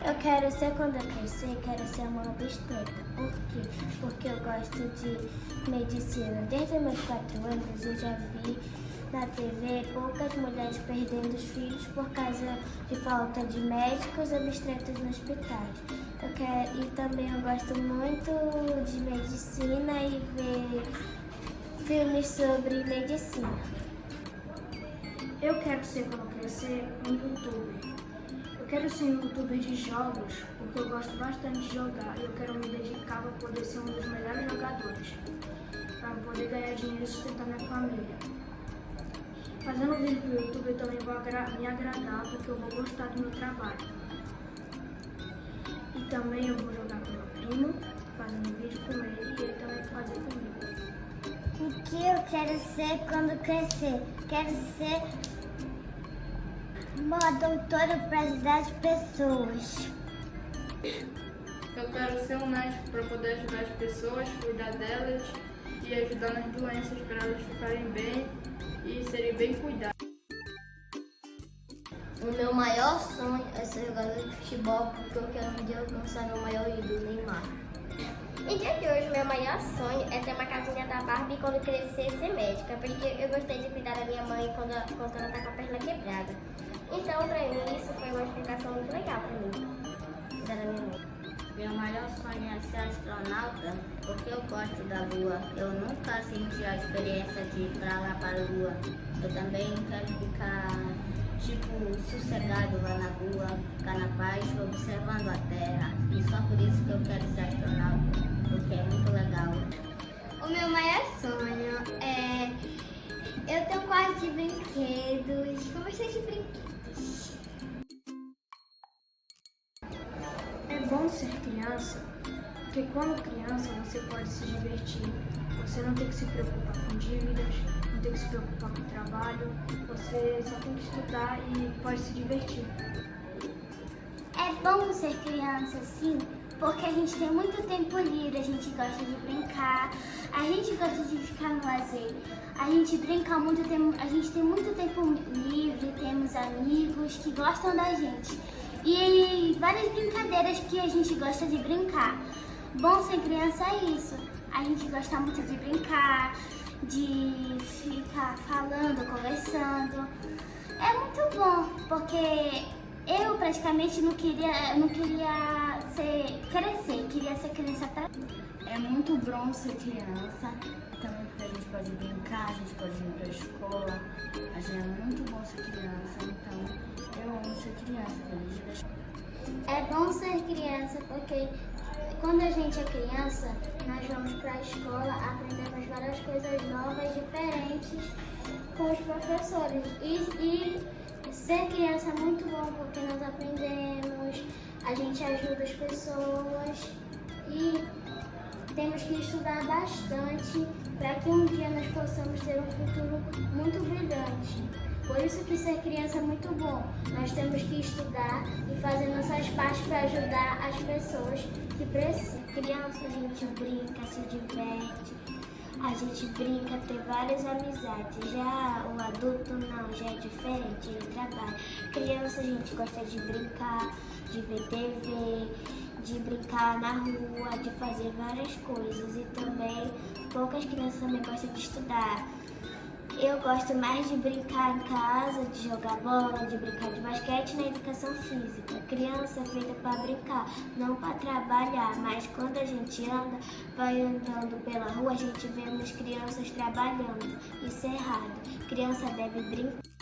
Eu quero ser, quando eu crescer, quero ser uma obstetra. Por quê? Porque eu gosto de medicina. Desde meus 4 anos eu já vi na TV poucas mulheres perdendo os filhos por causa de falta de médicos obstetras nos hospitais. E também eu gosto muito de medicina e ver filmes sobre medicina. Eu quero ser, quando crescer, um youtuber. Eu quero ser um youtuber de jogos, porque eu gosto bastante de jogar e eu quero me dedicar para poder ser um dos melhores jogadores, para poder ganhar dinheiro e sustentar minha família. Fazendo vídeo pro YouTube eu também vou me agradar, porque eu vou gostar do meu trabalho. E também eu vou jogar com meu primo, fazendo vídeo com ele e ele também vai fazer comigo. O que eu quero ser quando crescer? Quero ser uma doutora para ajudar as pessoas. Eu quero ser um médico para poder ajudar as pessoas, cuidar delas e ajudar nas doenças para elas ficarem bem e serem bem cuidadas. O meu maior sonho é ser jogador de futebol, porque eu quero um dia alcançar meu maior ídolo, Neymar. No dia de hoje, meu maior sonho é ter uma casinha da Barbie e quando crescer ser médica, porque eu gostei de cuidar da minha mãe quando ela tá com a perna quebrada. Então, pra mim, isso foi uma explicação muito legal pra mim, cuidar da minha mãe. Meu maior sonho é ser astronauta, porque eu gosto da Lua. Eu nunca senti a experiência de ir pra lá para a Lua. Eu também quero ficar, sossegado lá na Lua, ficar na paz, observando a Terra. E só por isso que eu quero ser astronauta, porque é muito legal. O meu maior sonho é eu ter um quarto de brinquedos, com bastante brinquedos. É bom ser criança, porque quando criança você pode se divertir. Você não tem que se preocupar com dívidas, não tem que se preocupar com trabalho, você só tem que estudar e pode se divertir. É bom ser criança, sim, porque a gente tem muito tempo livre, a gente gosta de brincar, a gente gosta de ficar no lazer, a gente brinca muito, a gente tem muito tempo livre, temos amigos que gostam da gente e várias brincadeiras que a gente gosta de brincar. Bom ser criança é isso, a gente gosta muito de brincar, de ficar falando, conversando. É muito bom, porque eu praticamente não queria crescer, queria ser criança pra... É muito bom ser criança, também porque a gente pode brincar, a gente pode ir pra escola, é muito bom ser criança, então eu amo ser criança, feliz. É bom ser criança porque quando a gente é criança, nós vamos pra escola, aprendemos várias coisas novas, diferentes com os professores. E ser criança é muito bom porque nós aprendemos, a gente ajuda as pessoas e temos que estudar bastante para que um dia nós possamos ter um futuro muito brilhante. Por isso que ser criança é muito bom. Nós temos que estudar e fazer nossas partes para ajudar as pessoas que precisam. Criança, a gente brinca, se diverte, a gente brinca, tem várias amizades. Já o adulto não, já é diferente, ele trabalha. Criança, a gente gosta de brincar, de ver TV, de brincar na rua, de fazer várias coisas. E também, poucas crianças também gostam de estudar. Eu gosto mais de brincar em casa, de jogar bola, de brincar de basquete na educação física. Criança é feita para brincar, não para trabalhar. Mas quando a gente anda, vai andando pela rua, a gente vê umas crianças trabalhando. Isso é errado. Criança deve brincar.